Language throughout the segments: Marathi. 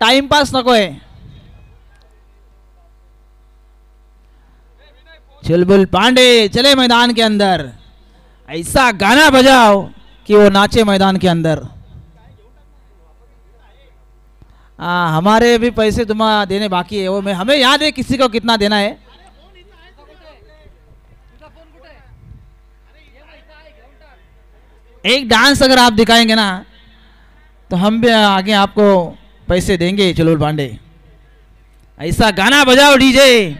टाइमपास नकोय. चुलबुल पांडे चले मैदान के अंदर. ऐसा गाना बजाओ कि वो नाचे मैदान के अंदर. हमारे भी पैसे तुम्हारा देने बाकी है. वो हमें याद है किसी को कितना देना है. एक डांस अगर आप दिखाएंगे ना तो हम भी आगे आपको पैसे देंगे. चुलबुल पांडे ऐसा गाना बजाओ डीजे.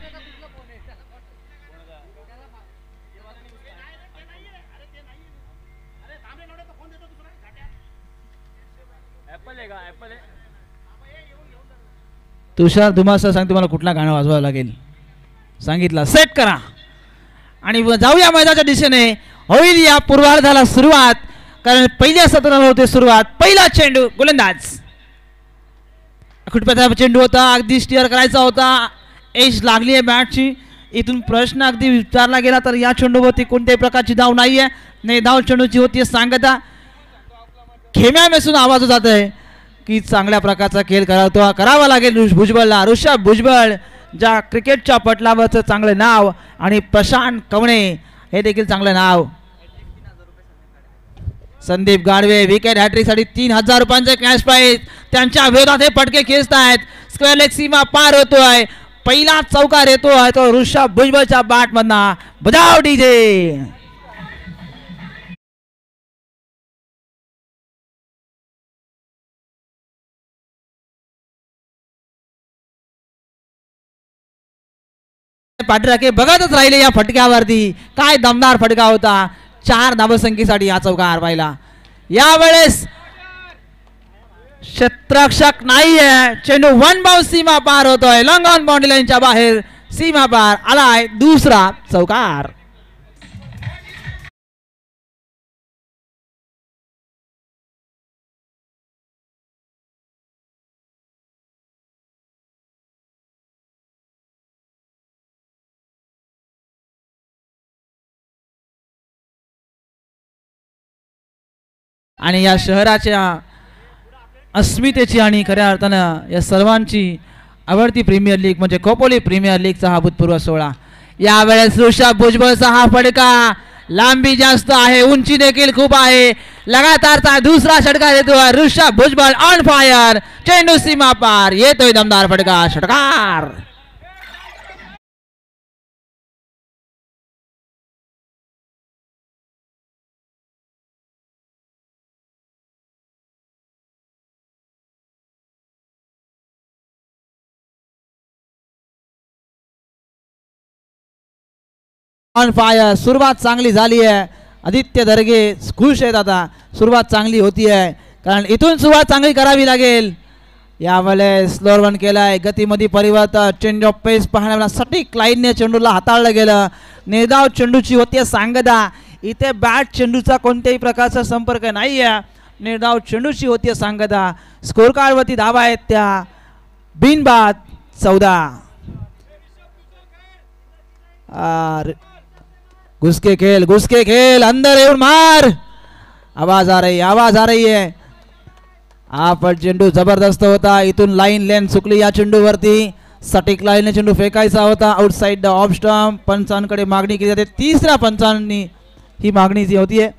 तुषार धुमासा सांग तुम्हाला कुठला गाणं वाजवावं लागेल. सांगितलं सेट करा आणि जाऊया मैदानाच्या दिशेने. होईल या पूर्वार्धाला सुरुवात. कारण पहिल्या सत्राला होते सुरुवात. पहिला चेंडू गोलंदाज खुटप्याचा चेंडू होता. अगदी स्टिअर करायचा होता. एज लागली आहे बॅटची. इथून प्रश्न अगदी विचारला गेला तर या चेंडूवरती कोणत्याही प्रकारची धाव नाहीये. नाही धाव चेंडूची होती सांगता. खेम्या मेसून आवाज जात आहे की चांगल्या प्रकारचा खेळ करावा लागेल भुजबळला. ऋषभ भुजबळ ज्या क्रिकेटच्या पटलावरचं चांगलं नाव आणि प्रशांत कवणे हे देखील चांगलं नाव. संदीप गाडवे विकेट हॅट्रिकसाठी 3000 रुपयांचे कॅश प्राइज. त्यांच्या विरोधात हे फटके खेचत आहेत. स्क्वेअर लेग सीमा पार होतोय. पहिला चौकार येतोय तो ऋषभ भुजबळच्या बॅट मधना. बजाव डीजे. पाठराखे बघतच राहिले या फटक्यावरती. काय दमदार फटका होता. 4 धावसंख्येसाठी हा चौकार पाहिला. यावेळेस क्षेत्ररक्षक नाहीये. चेंडू वन बाउंस सीमा पार होतोय. लॉंग ऑन बाउंड्री लाईनच्या बाहेर सीमा पार आलाय. दुसरा चौकार. आणि या शहराच्या अस्मितेची आणि खऱ्या अर्थानं या सर्वांची आवडती प्रीमियर लीग म्हणजे खोपोली प्रीमियर लीगचा हा भूतपूर्व सोहळा. यावेळेस ऋषभ भुजबळचा हा फटका लांबी जास्त आहे. उंची देखील खूप आहे. लगातारचा दुसरा षटकार येतोय. Rishabh Bhujbal on fire. चेंडू सीमा पार येतोय. दमदार फटका. षटकार. On fire. सुरुवात चांगली झाली आहे. आदित्य दर्गे खुश आहेत. आता सुरुवात चांगली होती आहे कारण इथून सुरुवात चांगली करावी लागेल. यावेळेस स्लोअर वन केलाय. गतीमध्ये परिवर्तन. चेंज ऑफ पेस पाहण्याला सटीक लाईनने चेंडूला हाताळलं गेलं. निर्धाव चेंडूची होती सांगता. इथे बॅट चेंडूचा कोणत्याही प्रकारचा संपर्क नाही आहे. निर्धाव चेंडूची होती सांगता. स्कोर कार्डवरती धावा आहेत त्या बिनबाद 14. घुसके खेल अंदर येऊन मार. आवाज आ रही है. हा पण चेंडू जबरदस्त होता. इथून लाईन लेन चुकली या चेंडूवरती. सटीक लाईनने चेंडू फेकायचा होता. Outside the off stump. पंचांकडे मागणी केली जाते. तिसऱ्या पंचांनी ही मागणी जी होतीये.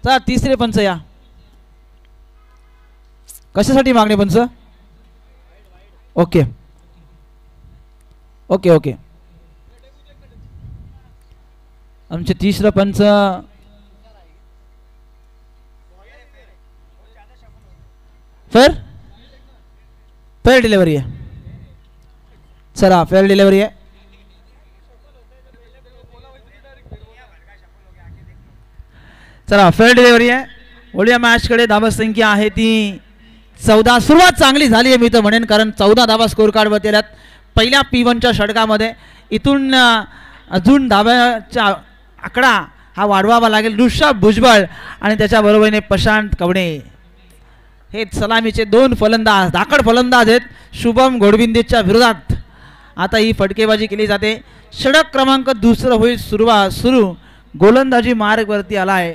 चला तिसरे पंच या. कशासाठी मागणी पंच. Okay okay okay. आमचे तिसरं पंच फेअर डिलिव्हरी आहे. चला फेअर डिलिव्हरी आहे. चला फेअर डिलिव्हरी आहे. ओलिया मॅच कडे धावा संख्या आहे ती 14. सुरुवात चांगली झाली आहे मी तर म्हणेन कारण 14 धावा स्कोर कार्ड वरती आल्यात पहिल्या P1च्या षटकामध्ये. इथून अजून धाव्याचा आकडा हा वाढवावा लागेल. ऋषभ भुजबळ आणि त्याच्या बरोबरीने प्रशांत कवणे हे सलामीचे 2 फलंदाज धाकड फलंदाज आहेत. शुभम घोडबिंदेच्या विरोधात आता ही फटकेबाजी केली जाते. षटक क्रमांक 2 होईल सुरू. गोलंदाजी मार्ग वरती आलाय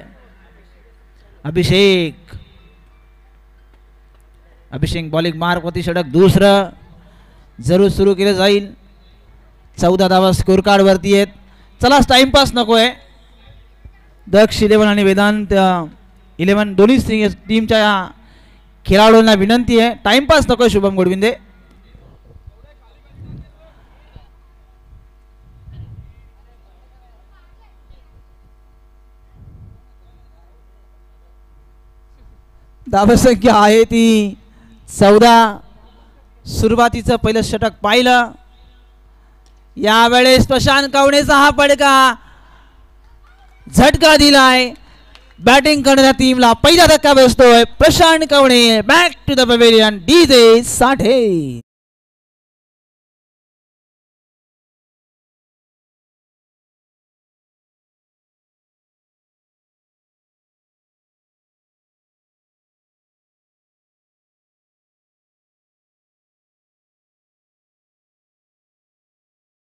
अभिषेक. अभिषेक बॉलिंग मार्कवरती षटक दुसरं जरूर सुरू केलं जाईल. 14 धावा स्कोर कार्ड वरती आहेत. चला टाइमपास नको आहे. दक्ष 11 आणि वेदांत 11 दोन्ही टीमच्या खेळाडूंना विनंती आहे, टाइमपास नको. शुभम गोडविंदे धावसंख्या आहे ती 14. सुरुवातीचं पहिलं षटक पाहिलं. यावेळेस प्रशांत कवणेचा हा फटका झटका दिलाय. बॅटिंग करणाऱ्या टीमला पहिला धक्का बसतोय. Prashant Kawane back to the pavilion. DJ Sathe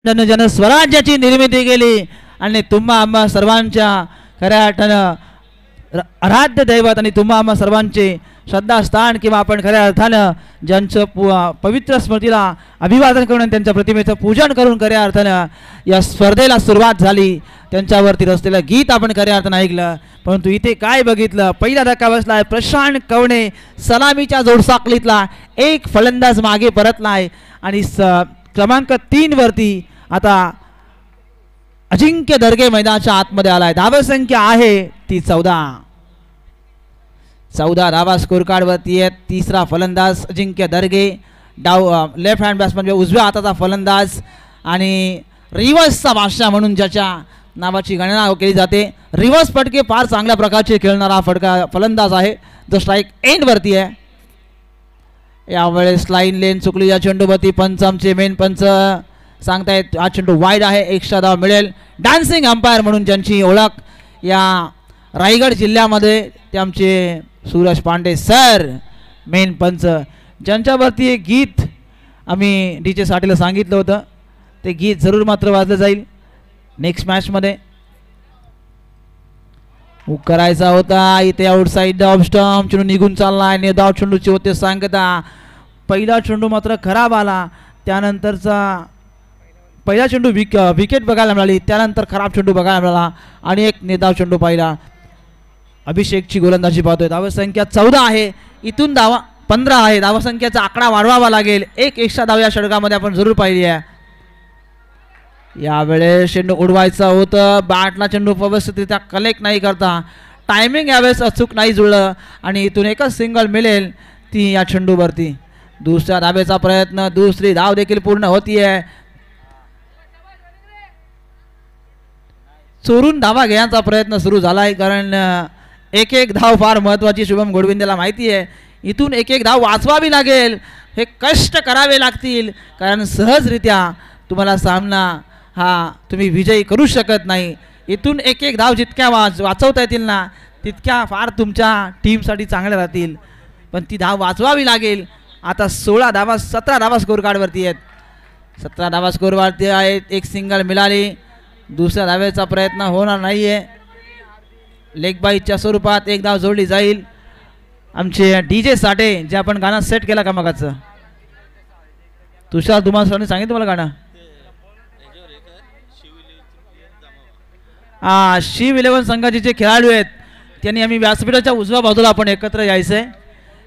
जन स्वराज्याची निर्मिती केली आणि तुम्हा आम्हा सर्वांच्या खऱ्या अर्थानं आराध्य दैवत आणि तुम्हा आम्हा सर्वांचे श्रद्धास्थान किंवा आपण खऱ्या अर्थानं ज्यांचं पवित्र स्मृतीला अभिवादन करून त्यांच्या प्रतिमेचं पूजन करून खऱ्या अर्थानं या स्पर्धेला सुरुवात झाली. त्यांच्यावरती रचलेलं गीत आपण खऱ्या अर्थानं ऐकलं. परंतु इथे काय बघितलं, पहिला धक्का बसलाय. प्रशांत कवणे सलामीच्या जोडसाखलीतला एक फलंदाज मागे परतलाय आणि क्रमांक 3 वरती आता अजिंक्य दर्गे मैदानाच्या आतमध्ये आलाय. धावसंख्या आहे ती 14. 14 धावा स्कोर कार्ड वरती आहेत. तिसरा फलंदाज अजिंक्य दर्गे, लेफ्ट हँड बॅट्समन उजव्या हाताचा फलंदाज आणि रिव्हर्सचा बादशाह म्हणून ज्याच्या नावाची गणना केली जाते. रिव्हर्स फटके फार चांगल्या प्रकारचे खेळणारा फलंदाज आहे जो स्ट्राईक एंड वरती आहे. यावेळेस लाईन लेन चुकली या चेंडूवरती. पंच आमचे मेन पंच सांगतायत हा चेंडू वाईड आहे, एक्स्ट्रा धाव मिळेल. डान्सिंग अंपायर म्हणून ज्यांची ओळख या रायगड जिल्ह्यामध्ये ते आमचे सूरज पांडे सर मेन पंच, ज्यांच्यावरती एक गीत आम्ही DJ साठेला सांगितलं होतं. ते गीत जरूर मात्र वाजलं जाईल नेक्स्ट मॅचमध्ये. हुक करायचा होता इथे आउटसाइड ऑफ स्टंप. चेंडू निघून चालला आहे. निर्धाव चेंडूचे होते सांगता. पहिला चेंडू मात्र खराब आला. त्यानंतरचा पहिला चेंडू विकेट बघायला मिळाली. त्यानंतर खराब चेंडू बघायला मिळाला आणि एक निर्धाव चेंडू पाहिला. अभिषेकची गोलंदाजी पाहतोय. धावसंख्या 14 आहे. इथून 15 आहे. धावसंख्येचा आकडा वाढवावा लागेल. एक एक्स्ट्रा धाव या षटकामध्ये आपण जरूर पाहिली आहे. यावेळेस चेंडू उडवायचा होतं. बॅटला चेंडू व्यवस्थितरित्या कलेक्ट नाही करता. टायमिंग यावेळेस अचूक नाही जुळलं आणि इथून एकच सिंगल मिळेल ती या चेंडूवरती. दुसऱ्या धावेचा प्रयत्न, दुसरी धाव देखील पूर्ण होतीये. चोरून धावा घेण्याचा प्रयत्न सुरू झालाय कारण एक एक धाव फार महत्त्वाची. शुभम गोडविंदेला माहिती आहे इथून एक एक धाव वाचवावी लागेल. हे कष्ट करावे लागतील कारण सहजरित्या तुम्हाला सामना हा तुम्ही विजयी करू शकत नाही. इथून एक एक धाव जितक्या वाचवता येतील ना तितक्या फार तुमच्या टीमसाठी चांगल्या राहतील. पण ती धाव वाचवावी लागेल. आता 17 धावा स्कोर कार्डवरती आहेत. 17 धावा स्कोरवरती आहेत. एक सिंगल मिळाली. दुसऱ्या धावेचा प्रयत्न होणार नाही आहे. लेग बाईच्या स्वरूपात एक धाव जोडली जाईल. आमचे DJ साठे जे आपण गाणं सेट केला का मगाचं तुषार धुमाळ सरांनी सांगितलं मला गाणं. शिव 11 संघाचे जे खेळाडू आहेत त्यांनी आम्ही व्यासपीठाच्या उजव्या बाजूला आपण एकत्र यायचं आहे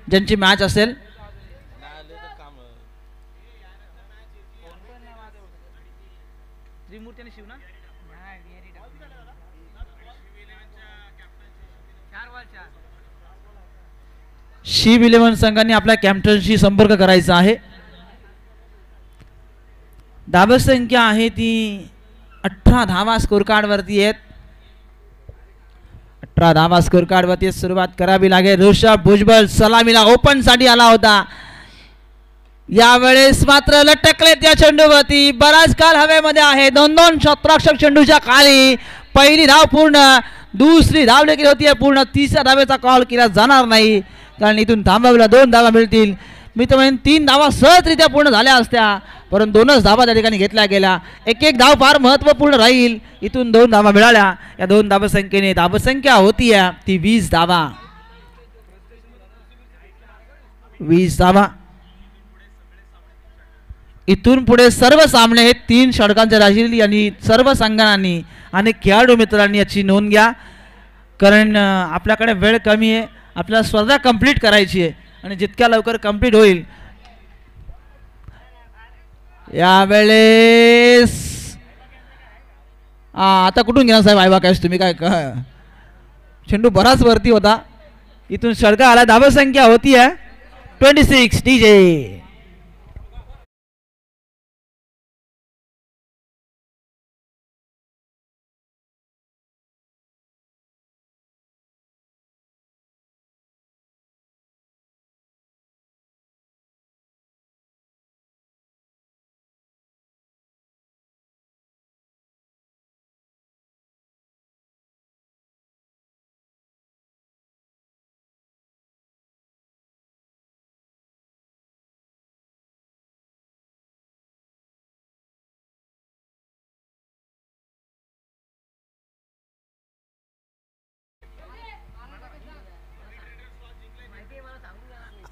ज्यांची मॅच असेल. शिव 11 संघाने आपल्या कॅप्टनशी संपर्क करायचा आहे. धावसंख्या आहे ती 18 धावा स्कोर कार्ड वरती आहेत. 18 धावा स्कोर कार्ड वरती सुरुवात करावी लागेल. ऋषभ भुजबळ सलामीला ओपन साठी आला होता. यावेळेस मात्र लटकले त्या चेंडूवरती. बराच काल हवेमध्ये आहे. 2-2 शतरक्षक चेंडूच्या खाली. पहिली धाव पूर्ण, दुसरी धाव देखील होती पूर्ण. तिसऱ्या धावेचा कॉल केला जाणार नाही कारण इथून थांबवला 2 धावा मिळतील. मी तर म्हणेन 3 धावा सहजरित्या पूर्ण झाल्या असत्या परंतु 2च धावा त्या ठिकाणी घेतल्या गेल्या. एक एक धाव फार महत्त्वपूर्ण राहील. इथून 2 धावा मिळाल्या. या 2 धावसंख्येने धावसंख्या होती ती 20 धावा. 20 धावा. इथून पुढे सर्व सामने हे 3 षटकांचे राहील आणि सर्व संघांनी आणि खेळाडू मित्रांनी याची नोंद घ्या, कारण आपल्याकडे वेळ कमी आहे. आपल्याला स्पर्धा कंप्लीट करायची आहे आणि जितक्या लवकर कंप्लीट होईल यावेळेस. आता कुठून घेणार साहेब आयबा कॅश तुम्ही? काय चेंडू बराच वरती होता, इथून षटका आला. धावा संख्या होती आहे 26. डीजे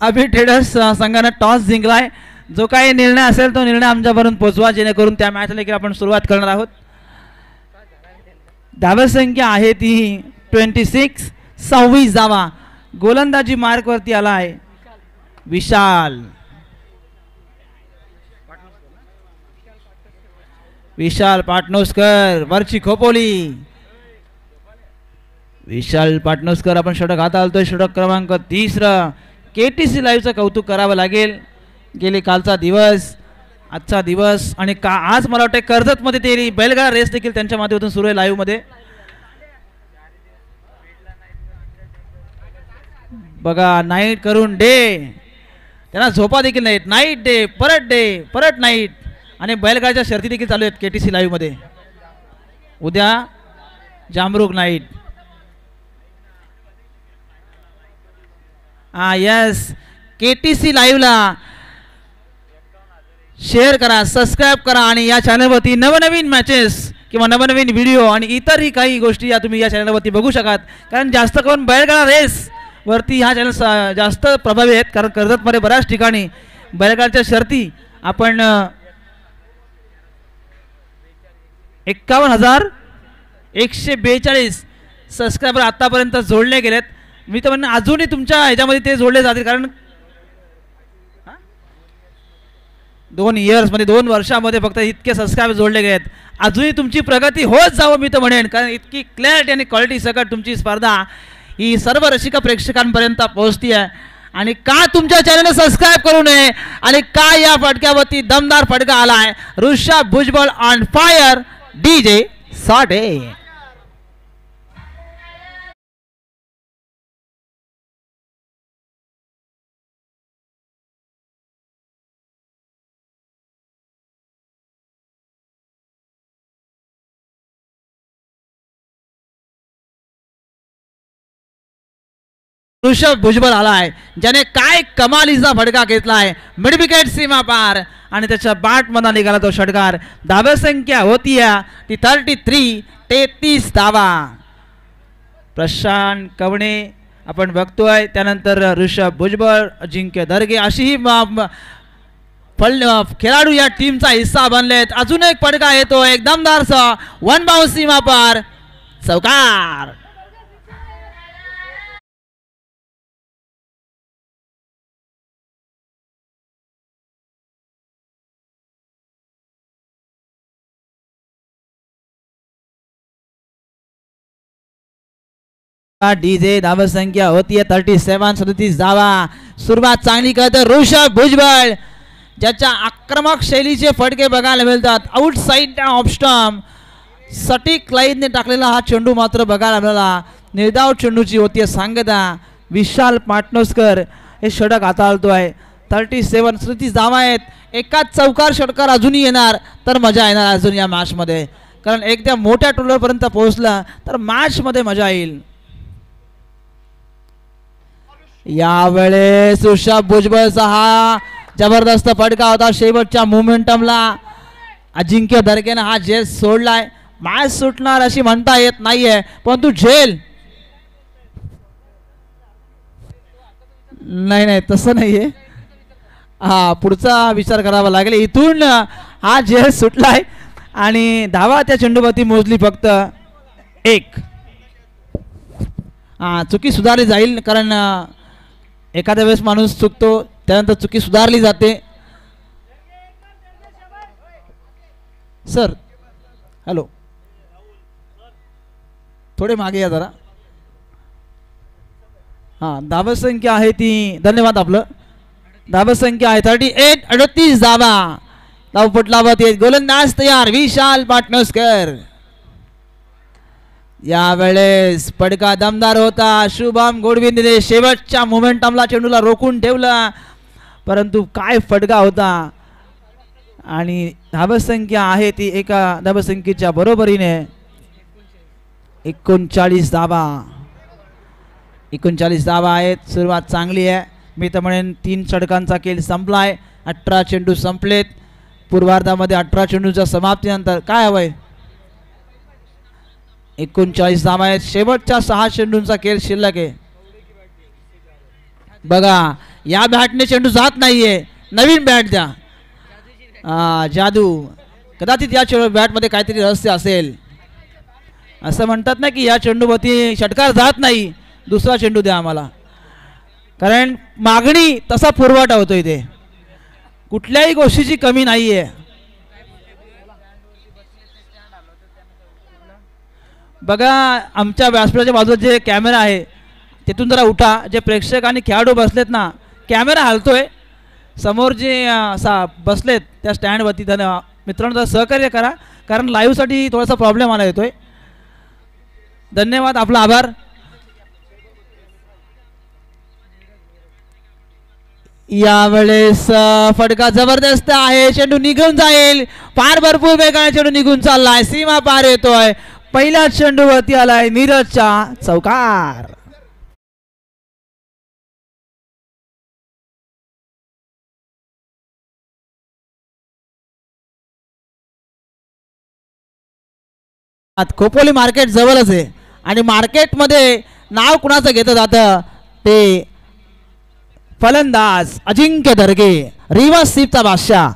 अभि ट्रेडर्स संघाने टॉस जिंकलाय. जो काही निर्णय असेल तो निर्णय आमच्यापर्यंत पोहोचवा, जेणेकरून त्या मॅचला देखील आपण सुरुवात करणार आहोत. धावा संख्या आहे ती 26. 26 धावा. गोलंदाजी मार्क वरती आला आहे विशाल. विशाल पाटणोसकर वरची खोपोली. विशाल पाटणोसकर आपण षटक हात आलतोय. षटक क्रमांक 3. KTC लाईव्हचं कौतुक करावं लागेल. गेले कालचा दिवस, आजचा दिवस आणि आज मला वाटतं कर्जतमध्ये ते बैलगाडा रेस देखील त्यांच्या माध्यमातून सुरू आहे लाईव्ह मध्ये. बघा नाईट करून डे, त्यांना झोपा देखील नाहीत. नाईट डे, परत डे, परत नाईट आणि बैलगाड्याच्या शर्ती देखील चालू आहेत KTC लाईव्ह मध्ये. उद्या जामरुक नाईट. यस, KTC लाईव्हला शेअर करा, सबस्क्राईब करा आणि या चॅनलवरती नवनवीन मॅचेस किंवा नवनवीन व्हिडिओ आणि इतरही काही गोष्टी या तुम्ही या चॅनलवरती बघू शकाल. कारण जास्त करून बैलगाडा रेस वरती हा चॅनल जास्त प्रभावी आहेत, कारण कर्जतमध्ये बऱ्याच ठिकाणी बैलगाडच्या शर्ती आपण 51,142 सबस्क्रायबर आतापर्यंत जोडले गेलेत. मी तर म्हणणं अजूनही तुमच्या ह्याच्यामध्ये ते जोडले जातील, कारण 2 इयर्समध्ये 2 वर्षामध्ये फक्त इतके सबस्क्रायबर जोडले गेलेत. अजूनही तुमची प्रगती होत जावं मी तर म्हणेन, कारण इतकी क्लॅरिटी आणि क्वालिटी सकट तुमची स्पर्धा ही सर्व रसिक प्रेक्षकांपर्यंत पोहोचती आहे. आणि का तुमच्या चॅनलने सबस्क्राईब करू नये आणि का या फटक्यावरती दमदार फटका आलाय. Rishabh Bhujbal on fire. DJ साठे. ऋषभ भुजबळ आलाय, ज्याने काय कमालीचा फटका घेतलाय मिड विकेट सीमा पार आणि त्याच्या बॅट मधला निघाला तो षटकार. धावा संख्या होती ती 33. 33 धावा. प्रशांत कवणे आपण बघतोय, त्यानंतर ऋषभ भुजबळ, अजिंक्य दर्गे अशी ही खेळाडू या टीमचा हिस्सा बनलेत. अजून एक फटका येतो एकदमदारचा, 1 बाउंस सीमा पार, चौकार. डीजे. धावा संख्या होती 37. 37 धावा. सुरुवात चांगली करते ऋषभ भुजबळ, ज्याच्या आक्रमक शैलीचे फटके बघायला मिळतात. आउट साइड ऑफ स्टंप सटीक लाईनने टाकलेला हा चेंडू मात्र बघायला मिळाला. निर्धाव चेंडूची होती सांगता. विशाल पाटणोसकर हे षटक हाताळतोय. 37. 37 धावा आहेत. एकाच चौकार षटकार अजूनही येणार तर मजा येणार अजून या मॅच मध्ये, कारण एकदा मोठ्या टोलर पर्यंत पोहोचला तर मॅच मध्ये मजा येईल. यावेळेस ऋषभ भुजबळचा हा जबरदस्त फटका होता शेवटच्या मोमेंटमला. अजिंक्य दर्गेने हा झेल सोडलाय. मॅच सुटणार अशी म्हणता येत नाहीये, परंतु झेल नाही नाही तसं नाही आहे. हा पुढचा विचार करावा लागेल. इथून हा झेल सुटलाय आणि धावा त्या चेंडूवरती मोजली फक्त 1. चुकी सुधारली जाईल कारण एखाद्या वेळेस माणूस चुकतो त्यानंतर चुकी सुधारली जाते. सर हॅलो थोडे मागे या जरा. धावा संख्या आहे ती धन्यवाद. आपलं धावा संख्या आहे 38 38 धावा. धावपट लावत येत गोलंदाज तयार विशाल पाटणस्कर. यावेळेस पडका दमदार होता. शुभम गोडविंदीने शेवटच्या मोमेंटमला चेंडूला रोखून ठेवला परंतु काय फटका होता आणि धावसंख्या आहे ती एका धावसंख्येच्या बरोबरीने 39 धावा. 39 धावा आहेत. सुरुवात चांगली आहे. मी तर म्हणेन 3 षटकांचा खेळ संपलाय. 18 चेंडू संपलेत. पूर्वार्धामध्ये 18 चेंडूच्या समाप्तीनंतर काय हवंय 39 धावा आहेत. शेवटच्या 6 चेंडूंचा खेळ शिल्लक आहे. बघा या बॅटने चेंडू जात नाहीये. नवीन बॅट द्या. जादू कदाचित या बॅटमध्ये काहीतरी रहस्य असेल. असं म्हणतात ना की या चेंडूवरती षटकार जात नाही दुसरा चेंडू द्या आम्हाला कारण मागणी तसा पुरवठा होतो. इथे कुठल्याही गोष्टीची कमी नाहीये. बघा आमच्या व्यासपीठाच्या बाजूला जे कॅमेरा आहे तिथून जरा उठा. जे प्रेक्षक आणि खेळाडू बसलेत ना कॅमेरा हलतोय. समोर जे बसलेत त्या स्टँडवरती मित्रांनो जरा सहकार्य करा कारण लाईव्हसाठी थोडासा प्रॉब्लेम आला येतोय. धन्यवाद. आपला आभार. यावेळेस फटका जबरदस्त आहे. चेंडू निघून जाईल. फार भरपूर वेगाने चेंडू निघून चाललाय. सीमा पार येतोय. पहिल्या चेंडूवरती आलाय नीरजचा चौकार. खोपोली मार्केट जवळच आहे आणि मार्केटमध्ये नाव कुणाचं घेतलं जातं ते फलंदाज अजिंक्य दर्गे रिवर्स स्वीपचा बादशाह.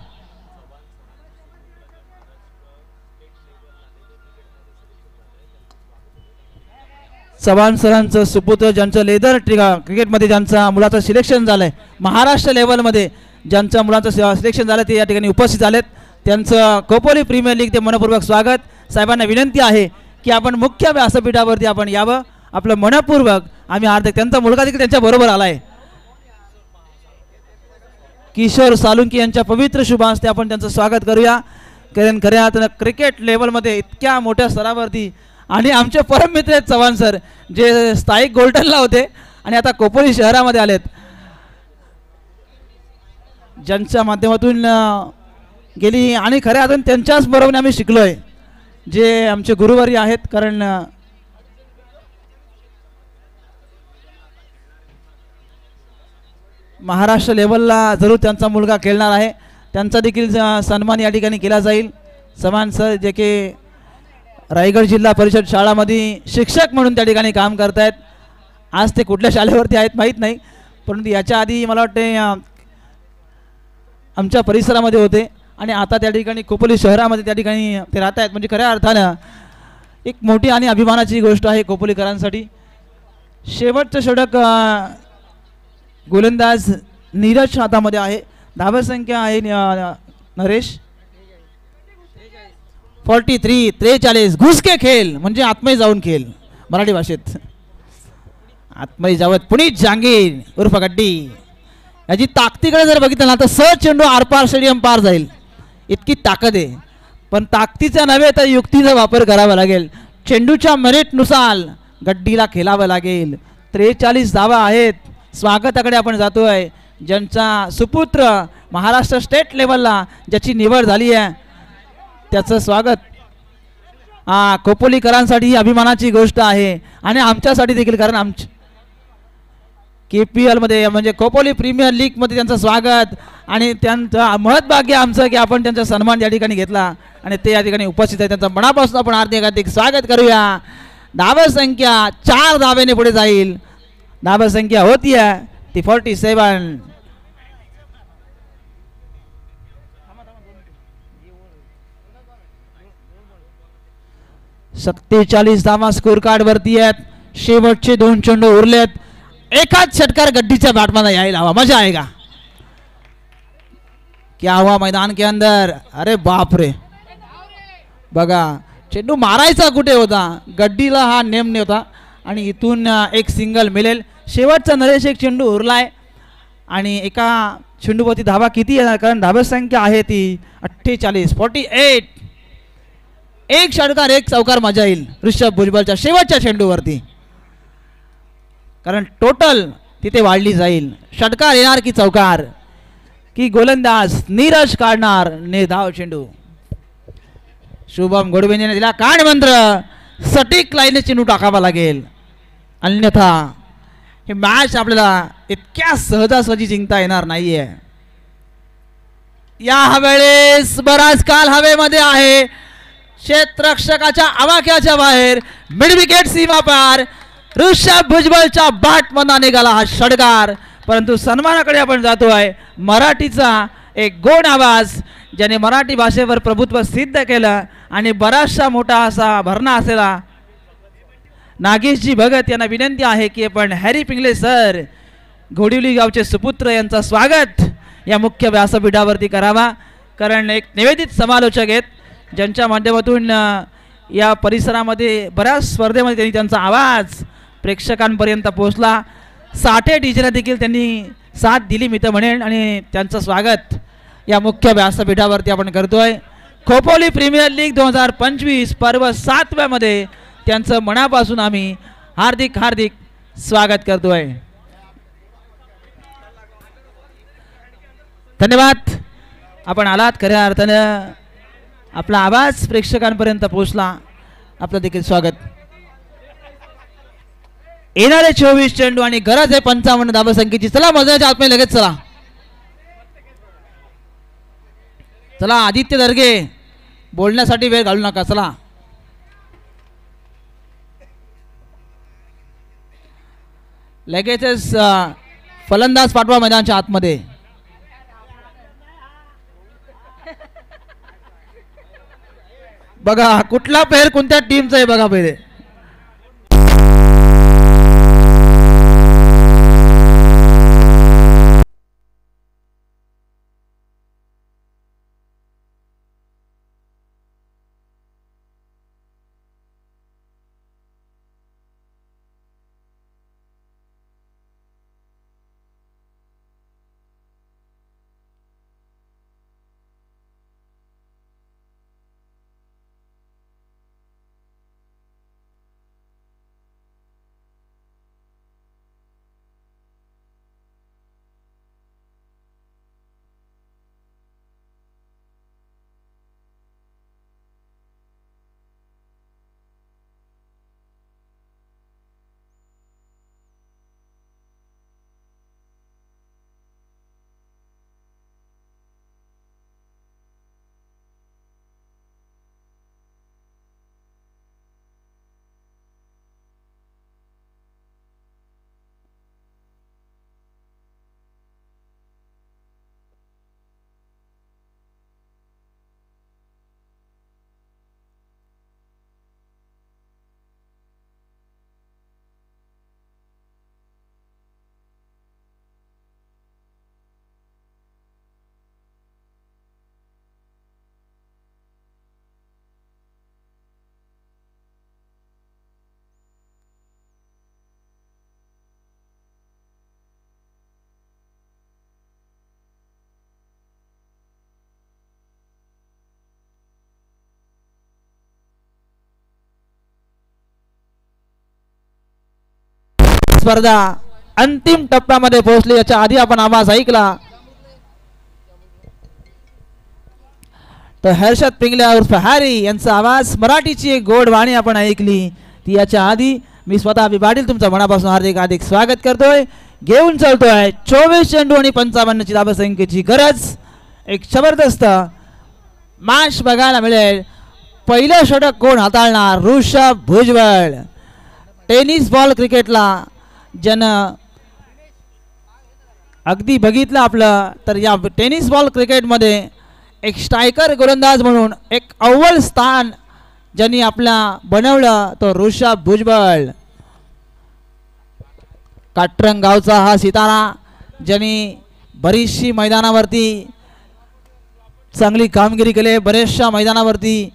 चव्हाण सरांचं सुपुत्र ज्यांचं लेदर क्रिकेटमध्ये ज्यांचा मुलाचं सिलेक्शन झालंय महाराष्ट्र लेवलमध्ये ज्यांच्या मुलाचं सिलेक्शन झालं ते या ठिकाणी उपस्थित झालेत. त्यांचं खोपोली प्रीमियर लीग ते मनपूर्वक स्वागत. साहेबांना विनंती आहे की आपण मुख्य व्यासपीठावरती आपण यावं. आपलं मनपूर्वक आम्ही हार्दिक. त्यांचा मुलगा देखील त्यांच्या बरोबर आलाय. किशोर सालुंकी यांच्या पवित्र शुभ हस्ते आपण त्यांचं स्वागत करूया. कारण खऱ्या अर्थानं क्रिकेट लेवलमध्ये इतक्या मोठ्या स्तरावरती आणि आमचे परम मित्र आहेत चव्हाण सर जे स्थायिक गोल्डनला होते आणि आता खोपोली शहरामध्ये आलेत. ज्यांच्या माध्यमातून गेली आणि खऱ्या अर्थानं त्यांच्याच बरोबर आम्ही शिकलोय जे आमचे गुरुवारी आहेत. कारण महाराष्ट्र लेवलला जरूर त्यांचा मुलगा खेळणार आहे. त्यांचा देखील सन्मान या ठिकाणी केला जाईल. चव्हाण सर जे की रायगड जिल्हा परिषद शाळामध्ये शिक्षक म्हणून त्या ठिकाणी काम करतायत. आज ते कुठल्या शाळेवरती आहेत माहीत नाही परंतु याच्या आधी मला वाटते आमच्या परिसरामध्ये होते आणि आता त्या ठिकाणी खोपोली शहरामध्ये त्या ठिकाणी ते राहत आहेत. म्हणजे खऱ्या अर्थानं एक मोठी आणि अभिमानाची गोष्ट आहे खोपोलीकरांसाठी. शेवटचं षटक गोलंदाज नीरज हातामध्ये आहे. धावसंख्या आहे नरेश 43 घुसके खेळ म्हणजे आत्मय जाऊन खेळ मराठी भाषेत. आत्मय जावत पुनीत जांगीर उर्फ गड्डी याची ताकदीकडे जर बघितलं ना तर सहज चेंडू आरपार स्टेडियम पार जाईल इतकी ताकद आहे. पण ताकदीचा नव्हे तर युक्तीचा वापर करावा लागेल. चेंडूच्या मेरिटनुसार गड्डीला खेळावं लागेल. 43 धावा आहेत. स्वागताकडे आपण जातोय. ज्यांचा सुपुत्र महाराष्ट्र स्टेट लेवलला ज्याची निवड झाली आहे त्याचं स्वागत. खोपोलीकरांसाठी ही अभिमानाची गोष्ट आहे आणि आमच्यासाठी देखील कारण KPL मध्ये म्हणजे खोपोली प्रीमियर लीग मध्ये त्यांचं स्वागत आणि त्यांचं महत्भाग्य आमचं की आपण त्यांचा सन्मान या ठिकाणी घेतला आणि ते या ठिकाणी उपस्थित आहे. त्यांचं मनापासून आपण हार्दिक स्वागत करूया. धावसंख्या 4 धावेने पुढे जाईल. धावसंख्या होती आहे ती 47. सत्तेचाळीस धावा स्कोर कार्ड वरती आहेत. शेवटचे 2 चेंडू उरलेत. एकाच षटकार गड्डीच्या बॅटमध्ये यायला हवा. मजा आएगा. क्या हुआ मैदान के अंदर. अरे बाप रे बघा चेंडू मारायचा कुठे होता. गड्डीला हा नेम नाही होता आणि इथून एक सिंगल मिळेल. शेवटचा नरेश एक चेंडू उरलाय आणि एका चेंडूवरती धावा किती येणार कारण धावा संख्या आहे ती 48. 48. एक षटकार एक चौकार मजा येईल ऋषभ भुजबळच्या शेवटच्या चेंडूवरती कारण टोटल तिथे वाढली जाईल. षटकार येणार की चौकार की गोलंदाज नीरज काढणार निर्धाव चेंडू. शुभम गोडबेने दिला कान मंत्र. सटीक लाईनने चेंडू टाकावा लागेल अन्यथा हे मॅच आपल्याला इतक्या सहजासहजी जिंकता येणार नाहीये. या वेळेस बराच काल हवेमध्ये आहे. क्षेत्ररक्षकाच्या आवाक्याच्या बाहेर मिड विकेट सीमा पार. ऋषभ भुजबळच्या बॅट मधून निघाला हा षटकार. परंतु सन्मानाकडे आपण जातोय. मराठीचा एक गोड आवाज ज्याने मराठी भाषेवर प्रभुत्व सिद्ध केलं आणि बराचसा मोठा असा भरणा असलेला नागेशजी भगत यांना विनंती आहे की आपण हॅरी पिंगले सर घोडिवली गावचे सुपुत्र यांचं स्वागत या मुख्य व्यासपीठावरती करावा कारण एक निवेदित समालोचक आहेत ज्यांच्या माध्यमातून या परिसरामध्ये बऱ्याच स्पर्धेमध्ये त्यांनी त्यांचा आवाज प्रेक्षकांपर्यंत पोहोचला. साठे डीजेला देखील त्यांनी साथ दिली मी तर म्हणेन आणि त्यांचं स्वागत या मुख्य व्यासपीठावरती आपण करतोय. खोपोली प्रीमियर लीग 2025 पर्व 7व्या मध्ये त्यांचं मनापासून आम्ही हार्दिक हार्दिक स्वागत करतोय. धन्यवाद. आपण आलात खऱ्या अर्थानं आपला आवाज प्रेक्षकांपर्यंत पोहोचला. आपलं देखील स्वागत. येणारे 24 चेंडू आणि गरज आहे 55 धावसंख्येची. चला मजल्याच्या आतमध्ये लगेच चला. चला आदित्य दर्गे बोलण्यासाठी वेळ घालू नका. चला लगेचच फलंदाज पाठवा मैदानाच्या आतमध्ये. बघा कुठला प्लेयर कोणत्या टीमचा आहे बघा पहिले. स्पर्धा अंतिम टप्प्यामध्ये पोहोचली. याच्या आधी आपण आवाज ऐकला तर हर्षद पिंगले उर्फ हॅरी यांचा आवाज. मराठीची एक गोड वाणी आपण ऐकली ती याच्या आधी. मी स्वतः पाटील तुमचं मनापासून हार्दिक हार्दिक स्वागत करतोय. घेऊन चलतोय 24 चेंडू आणि 55 धावसंख्येची गरज. एक जबरदस्त मॅच बघायला मिळेल. पहिलं षटक कोण हाताळणार. ऋषभ भुजबळ. टेनिस बॉल क्रिकेटला ज्यानं अगदी बघितलं आपलं तर या टेनिस बॉल क्रिकेटमध्ये एक स्ट्रायकर गोलंदाज म्हणून एक अव्वल स्थान ज्यांनी आपला बनवलं तो ऋषभ भुजबळ. काटरंग गावचा हा सितारा ज्यांनी बरीचशी मैदानावरती चांगली कामगिरी केली, बरेचशा मैदानावरती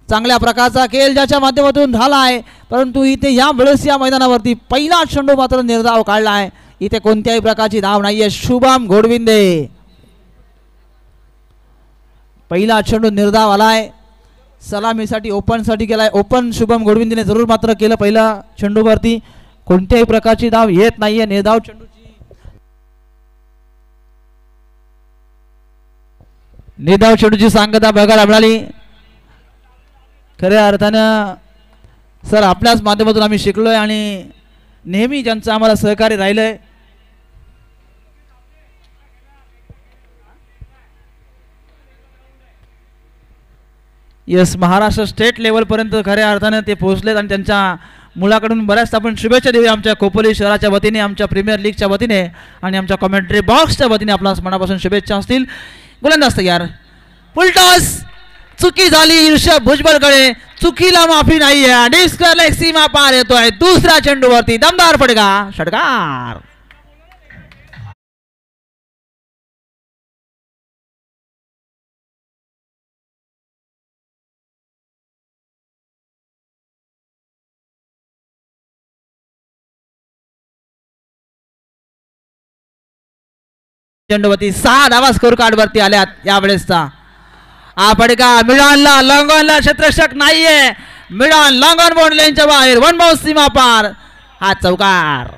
चांगल्या प्रकारचा खेळ ज्याच्या माध्यमातून झाला आहे, परंतु इथे या वेळेस या मैदानावरती पहिला चेंडू मात्र निर्धाव काढला आहे. इथे कोणत्याही प्रकारची धाव नाहीये. शुभम घोडविंदे पहिला चेंडू निर्धाव आलाय, सलामीसाठी ओपनसाठी केलाय. ओपन शुभम घोडविंदेने जरूर मात्र केलं पहिला चेंडूवरती. कोणत्याही प्रकारची धाव येत नाहीये निर्धाव चेंडूची. निर्धाव चेंडूची सांगता बघायला मिळाली. खऱ्या अर्थानं सर आपल्याच माध्यमातून आम्ही शिकलोय आणि नेहमी ज्यांचं आम्हाला सहकार्य राहिलंय. यस, महाराष्ट्र स्टेट लेवलपर्यंत खऱ्या अर्थानं ते पोहोचलेत आणि त्यांच्या मुलाकडून बऱ्याच आपण शुभेच्छा देऊया आमच्या खोपोली शहराच्या वतीने, आमच्या प्रीमियर लीगच्या वतीने आणि आमच्या कमेंट्री बॉक्सच्या वतीने आपल्याला मनापासून शुभेच्छा असतील. गोलंदाज तयार, फुलटॉस चुकी झाली ऋषभ भुजबळकडे, चुकीला माफी नाहीये आणि स्क्वेअर सीमा पार येतोय. दुसऱ्या चेंडूवरती दमदार फटका, षटकार. चेंडूवरती 6 धावा स्कोर कार्ड वरती आल्यात यावेळेसचा. हा फटका मिडॉनला, लॉंगॉनला क्षेत्ररक्षक नाहीये. मिडॉन लॉंगॉन बाउंड्रीच्या बाहेर, वन बाउंस सीमा पार, हा चौकार.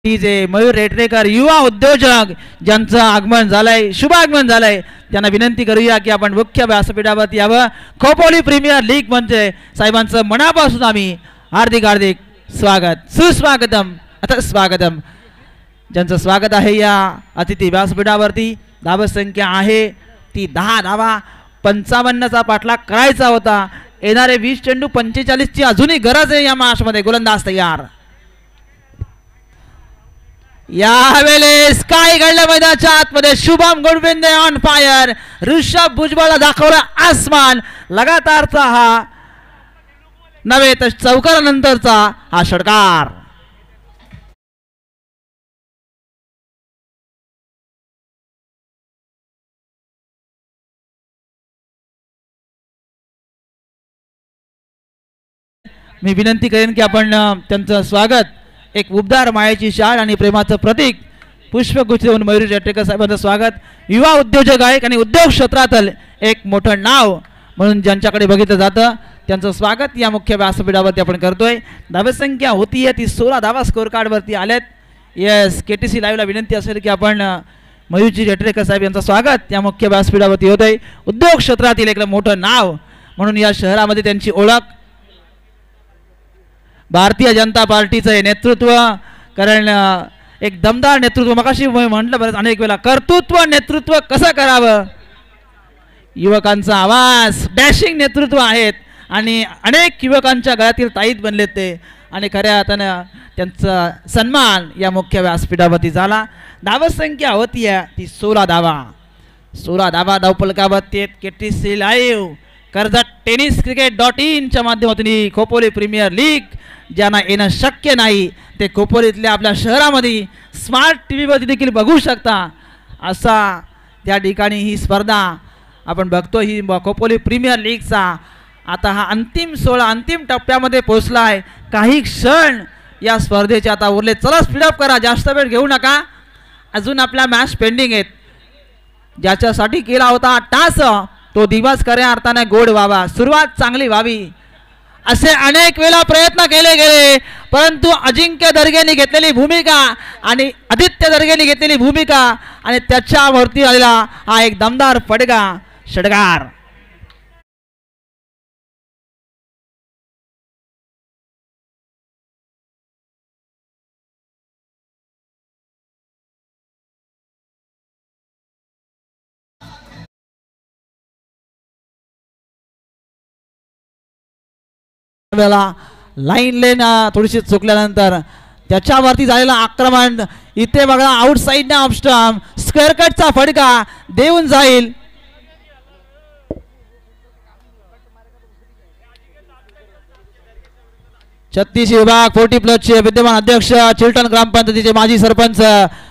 जे मयूर रेटरेकर युवा उद्योजक ज्यांचं आगमन झालंय, शुभ आगमन झालंय, त्यांना विनंती करूया की आपण मुख्य व्यासपीठावरती यावं. खोपोली प्रीमियर लीग म्हणजे साहेबांचं मनापासून आम्ही हार्दिक हार्दिक स्वागत, सुस्वागतम आता स्वागतम. ज्यांचं स्वागत आहे या अतिथी व्यासपीठावरती. धावसंख्या आहे ती 10 धावा. 55चा पाठलाग करायचा होता. येणारे 20 चेंडू 45ची अजूनही गरज आहे या मॅचमध्ये. गोलंदाज तयार. यावेळेस काय घडलं मैदानाच्या आतमध्ये, शुभम घोडविंदे ऑन फायर. ऋषभ भुजबळला दाखवला आसमान. लगातारचा हा नव्हे तर चौकारानंतरचा हा षटकार. मी विनंती करेन की आपण त्यांचं स्वागत, एक उबदार मायाची शाल आणि प्रेमाचं प्रतीक पुष्पगुच्छ देऊन मयूर रेटरेकर साहेबांचं स्वागत. युवा उद्योजक आहेत आणि उद्योग क्षेत्रातील एक मोठं नाव म्हणून ज्यांच्याकडे बघितलं जातं त्यांचं स्वागत या मुख्य व्यासपीठावरती आपण करतोय. धावसंख्या होती ती 16 धावा स्कोर कार्डवरती आल्यात. येस, KTC लाईव्हला विनंती असेल की आपण मयूरजी रेटरेकर साहेब यांचं स्वागत या मुख्य व्यासपीठावरती होतंय. उद्योग क्षेत्रातील एक मोठं नाव म्हणून या शहरामध्ये त्यांची ओळख. भारतीय जनता पार्टीचं नेतृत्व, कारण एक दमदार नेतृत्व, मगाशी म्हटलं बरं अनेक वेळा, कर्तृत्व नेतृत्व कसं करावं, युवकांचा आवाज, डॅशिंग नेतृत्व आहेत आणि अनेक युवकांच्या गळ्यातील ताईत बनलेत ते आणि खऱ्या अर्थानं त्यांचा सन्मान या मुख्य व्यासपीठावरती झाला. धावसंख्या होती ती 16 धावा. 16 धावा धावफलकावरती KTC लाईव्ह, कर्जत टेनिस क्रिकेट.in च्या माध्यमातून ही खोपोली प्रीमियर लीग ज्यांना येणं शक्य नाही ते खोपोलीतल्या आपल्या शहरामध्ये स्मार्ट TV देखील बघू शकता. असा त्या ठिकाणी ही स्पर्धा आपण बघतो. ही खोपोली प्रीमियर लीगचा आता हा अंतिम 16 अंतिम टप्प्यामध्ये पोहोचला आहे. काही क्षण या स्पर्धेचे आता उरले. चला स्पीडअप करा, जास्त वेळ घेऊ नका. अजून आपल्या मॅच पेंडिंग आहेत. ज्याच्यासाठी केला होता टास तो दिवस खऱ्या अर्थाने गोड व्हावा, सुरुवात चांगली व्हावी असे अनेक वेळा प्रयत्न केले गेले, परंतु अजिंक्य दर्गेने घेतलेली भूमिका आणि आदित्य दर्गेने घेतलेली भूमिका आणि त्याच्यावरती आलेला हा एक दमदार फटका, षटकार. वेळेला लाईन लेन थोडीशी चुकल्यानंतर त्याच्यावरती झालेला आक्रमण इथे बघा आउटसाइड ना ऑफ स्टंप स्क्वेअर कटचा फटका देऊन जाईल. छत्तीस विभाग 40+ चे विद्यमान अध्यक्ष चिलटण ग्रामपंचायतीचे माजी सरपंच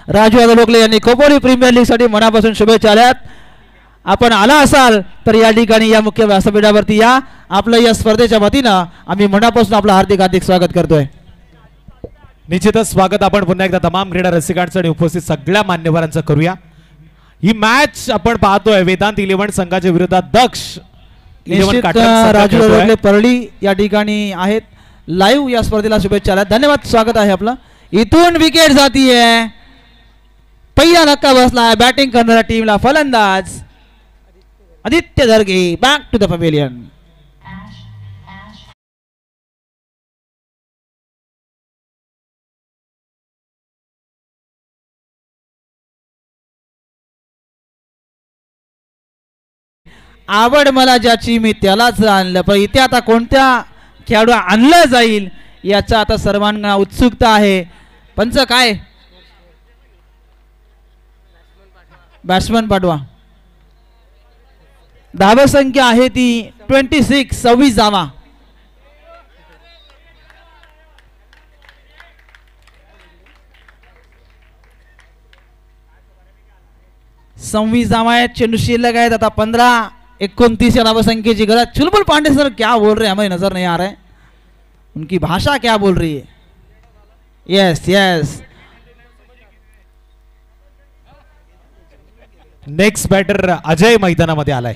राजू अदलोकले यांनी खोपोली प्रीमियर लीग साठी मनापासून शुभेच्छा आल्यात. आपण आला असाल तर या ठिकाणी या मुख्य व्यासपीठावरती या. आपलं या स्पर्धेच्या वतीनं आम्ही मनापासून आपलं हार्दिक स्वागत करतोय. निश्चितच स्वागत आपण पुन्हा एकदा तमाम क्रीडा रसिकांचं आणि उपस्थित सगळ्या मान्यवरांचं करूया. ही मॅच आपण पाहतोय वेदांत 11 संघाच्या विरोधात दक्ष 11 राजू अदलोकले परळी या ठिकाणी आहेत. लाईव्ह या स्पर्धेला शुभेच्छा. धन्यवाद स्वागत आहे आपलं. इथून विकेट जातीये. पहिला धक्का बसलाय बॅटिंग करणाऱ्या टीमला. फलंदाज Aditya Darge back to the pavilion. आवड मला ज्याची मी त्यालाच आणलं. पण इथे आता कोणत्या खेळाडू आणलं जाईल याचा आता सर्वांना उत्सुकता आहे. पंच काय बॅट्समन पाठवा. धावा संख्या आहे ती 26 26 धावा. संवीस धावा आहेत. चेंडू शिल्लक आहेत आता 15-29 या धावा संख्येची गरज. चुलबुल पांडे सर क्या बोल रहे हैं हमें नजर नहीं आ रहा है. उनकी भाषा क्या बोल रही है. Yes yes next batter Ajay मैदानामध्ये आलाय.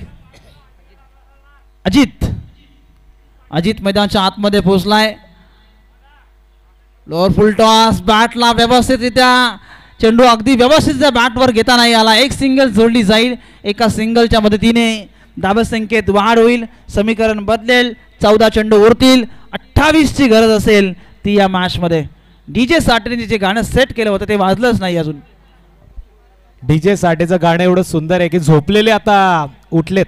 अजित मैदानाच्या आतमध्ये पोहोचलाय. लोअर फुल टॉस बॅटला व्यवस्थितरित्या चेंडू अगदी व्यवस्थित बॅटवर घेता नाही आला. एक सिंगल जोडली जाईल. एका सिंगलच्या मदतीने धावा संख्येत वाढ होईल. समीकरण बदलेल. 14 चेंडू उरतील. 28 ची गरज असेल ती या मॅच मध्ये. डीजे साठेने जे गाणं सेट केलं होतं ते वाजलंच नाही अजून. डीजे साठेचं गाणं एवढं सुंदर आहे की झोपलेले आता उठलेत.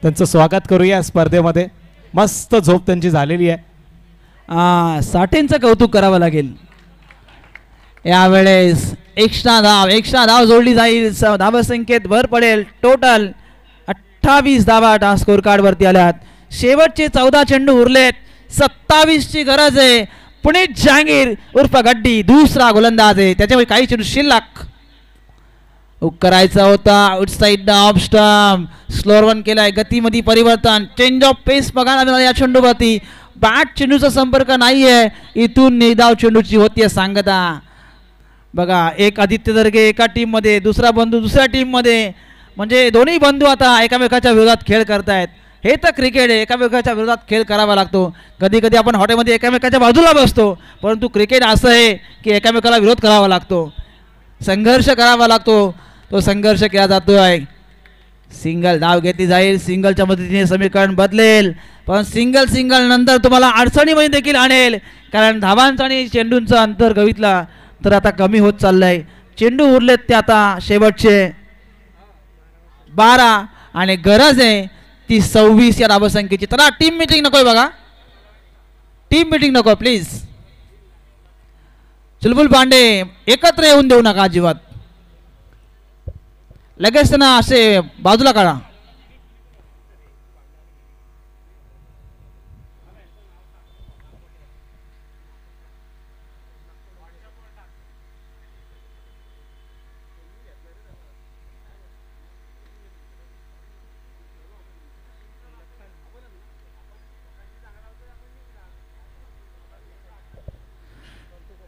त्यांचं स्वागत करूया स्पर्धेमध्ये. मस्त झोप त्यांची झालेली आहे. साठेंचं कौतुक करावं लागेल. यावेळेस एक्स्ट्रा धाव जोडली जाईल. धावा संख्येत भर पडेल. टोटल 28 धावा स्कोर कार्ड वरती आल्यात. शेवटचे 14 चेंडू उरलेत. 27 ची गरज आहे. पुनीत जहांगीर उर्फ गड्डी दुसरा गोलंदाज आहे. त्याच्यामुळे काही चेंडू शिल्लक करायचा होता. Outside off stump slower one केलाय. गतीमध्ये परिवर्तन. चेंज ऑफ पेस बघायला मिळाला या चेंडूवरती. बॅट चेंडूचा संपर्क नाहीये. इथून निर्धाव चेंडूची होतीये सांगता. बघा एक आदित्य दर्गे एका टीम मध्ये दुसरा बंधू दुसऱ्या टीम मध्ये. म्हणजे दोन्ही बंधू आता एकामेकाच्या विरोधात खेळ करतायत. हे तर क्रिकेट आहे. एकामेकाच्या विरोधात खेळ करावा लागतो. कधी कधी आपण हॉटेलमध्ये एकामेकाच्या बाजूला बसतो. परंतु क्रिकेट असं आहे की एकामेकाला विरोध करावा लागतो. संघर्ष करावा लागतो. तो संघर्ष केला जातोय. सिंगल धाव घेतली जाईल. सिंगलच्या मदतीने समीकरण बदलेल. पण सिंगल नंतर तुम्हाला अडचणीमध्ये देखील आणेल. कारण धावांचं आणि चेंडूंचं अंतर बघितला तर आता कमी होत चाललंय. चेंडू उरलेत ते आता शेवटचे 12 आणि गरज आहे ती 26 या धावा संख्येची. तर टीम मीटिंग नकोय बघा. टीम मीटिंग नको प्लीज. चुलबुल पांडे एकत्र येऊन देऊ नका अजिबात. लगेच ना असे बाजूला काढा.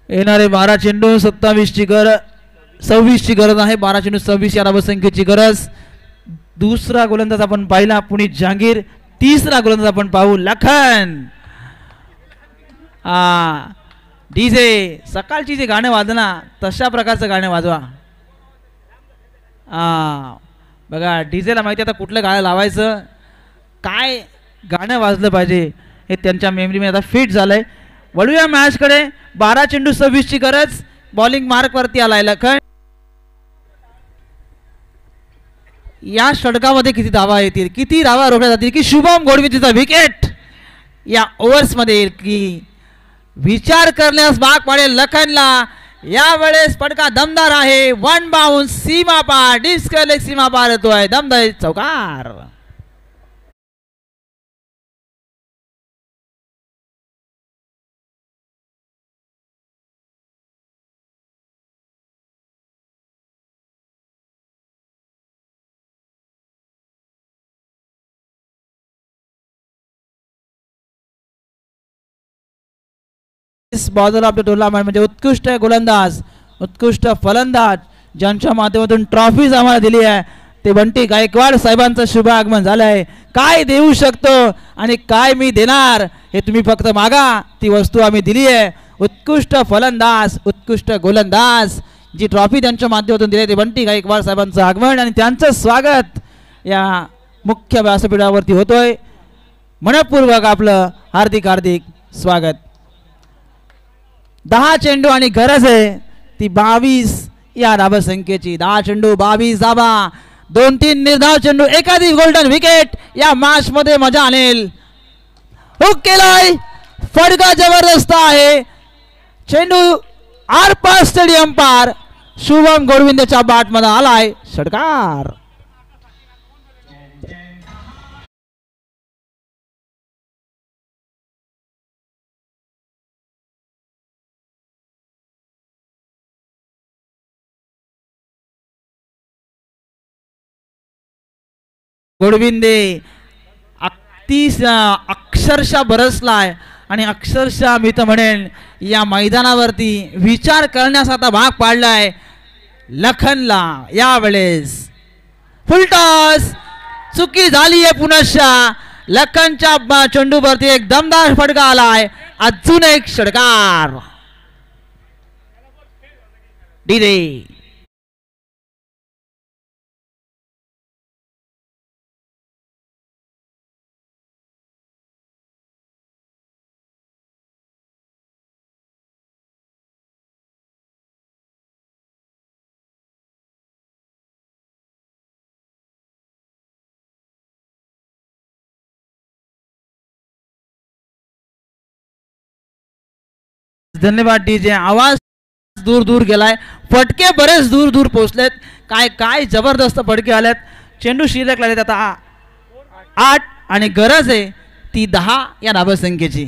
येणारे 12 चेंडू 26 ची गरज आहे. 12 चेंडू 26 या धावा संख्येची गरज. दुसरा गोलंदाज आपण पाहिला पुनीत जहांगीर. तिसरा गोलंदाज आपण पाहू लखन. डीजे सकाळची जे गाणं वाजना तशा प्रकारचं गाणं वाजवा. बघा डीजेला माहिती आता कुठलं गाणं लावायचं काय गाणं वाजलं पाहिजे हे त्यांच्या मेमरीमध्ये आता फिट झालंय. वळूया मॅचकडे. 12 चेंडू 26 ची गरज. बॉलिंग मार्क वरती आलाय लखन. या षटकामध्ये किती धावा येतील किती धावा रोखल्या जातील की शुभम गोडवितीचा विकेट या ओव्हर्समध्ये की विचार करण्यास भाग पाडेल लखनला. यावेळेस फटका दमदार आहे. 1 बाउन्स सीमा पार, डिस्कलेक्ट सीमा पार येतोय. दमदार चौकार. बॉलर ऑफ द टुर्नामेंट म्हणजे उत्कृष्ट गोलंदाज, उत्कृष्ट फलंदाज ज्यांच्या माध्यमातून ट्रॉफीज आम्हाला दिली आहे ते बंटी गायकवाड साहेबांचं शुभ आगमन झालं आहे. काय देऊ शकतो आणि काय मी देणार हे तुम्ही फक्त मागा, ती वस्तू आम्ही दिली आहे. उत्कृष्ट फलंदाज, उत्कृष्ट गोलंदाज जी ट्रॉफी त्यांच्या माध्यमातून दिली ते बंटी गायकवाड साहेबांचं आगमन आणि त्यांचं स्वागत या मुख्य व्यासपीठावरती होतोय. मनपूर्वक आपलं हार्दिक हार्दिक स्वागत. 10 चेंडू आणि गरज आहे ती 22 या धावसंख्येची. 10 चेंडू 22 धावा, 2-3 निर्धाव चेंडू, एखादी गोल्डन विकेट या मॅच मध्ये मजा आणेल. हुक केलाय, फटका जबरदस्त आहे. चेंडू आरपार स्टेडियम पार, शुभम गोडविंदेच्या बॅट मध्ये आलाय षटकार. गोडविंदे अक्षरशः बरसलाय आणि अक्षरशः मी तर म्हणेन या मैदानावरती विचार करण्यास आता भाग पाडलाय लखनला. यावेळेस फुलटॉस चुकी झाली आहे पुनश्चा. लखनच्या चेंडूवरती एक दमदार फटका आलाय. अजून एक षटकार. डिदे धन्यवाद डीजे. आवाज दूर दूर गेलाय, फटके बरेच दूर दूर पोहोचलेत. काय काय जबरदस्त फटके आलेत. चेंडू शिल्लक लागलेत आता 8 आणि गरज आहे ती 10 या धावसंख्येची.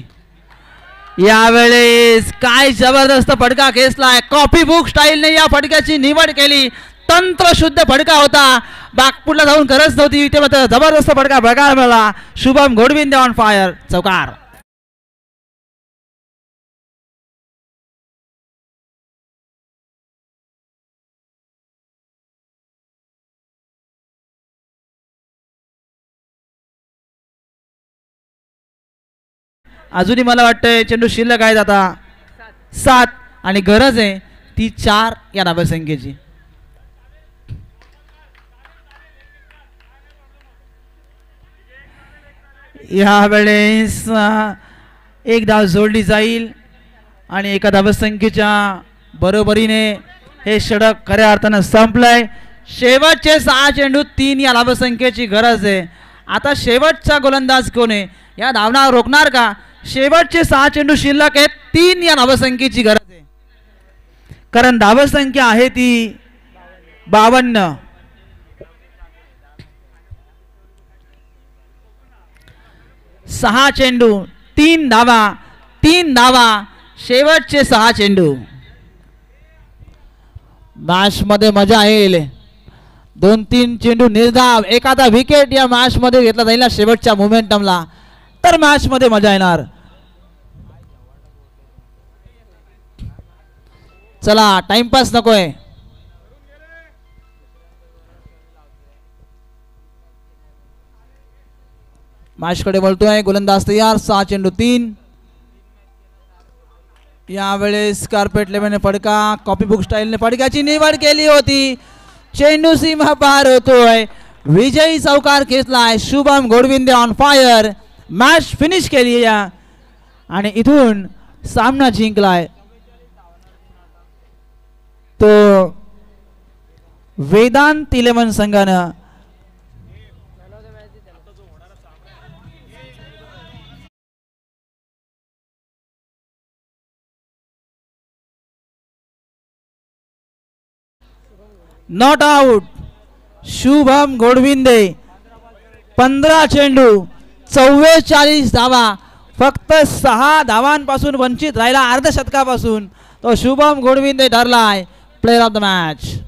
यावेळेस काय जबरदस्त फटका खेचलाय. कॉपी बुक स्टाईलने या फटक्याची निवड केली. तंत्रशुद्ध फटका होता. बागपूरला जाऊन गरज नव्हती, इथे मात्र जबरदस्त फटका बघायला मिळाला. शुभम गोडविंदे ऑन फायर चौकार. अजूनही मला वाटतंय चेंडू शिल्लक आहेत आता 7 आणि गरज आहे ती 4 या धावसंख्येची. यावेळेस एक धाव जोडली जाईल आणि एका धावसंख्येच्या बरोबरीने हे षटक खऱ्या अर्थानं संपलंय. शेवटचे 6 चेंडू 3 या धावसंख्येची गरज आहे. आता शेवटचा गोलंदाज कोण आहे, या धावना रोखणार का? शेवटचे 6 चेंडू शिल्लक आहेत. 3 या धावसंख्येची गरज आहे, कारण धावसंख्या आहे ती 52. 6 चेंडू 3 धावा, 3 धावा, शेवटचे 6 चेंडू. मॅच मध्ये मजा येईल. 2-3 चेंडू निर्धाव, एखादा विकेट या मॅच मध्ये घेतला जाईल शेवटच्या मोमेंटमला, तर मॅच मध्ये मजा येणार. चला टाइमपास नकोय. मॅच कडे वळतोय. गोलंदाज तयार. 6 चेंडू 3. यावेळेस कार्पेट लेव्हनने फटका, कॉपी बुक स्टाईलने फटक्याची निवड केली होती. चेंडू सीमा पार होतोय. विजयी चौकार खेचलाय. Shubham Godvinde on fire. Match finish केली आणि इथून सामना जिंकलाय तो वेदांत 11 संघानं. Not out. शुभम घोडविंदे 15 चेंडू 44 धावा. फक्त 6 धावांपासून वंचित राहिला अर्धशतकापासून. तो शुभम घोडविंदे ठरलाय प्लेयर ऑफ द मॅच.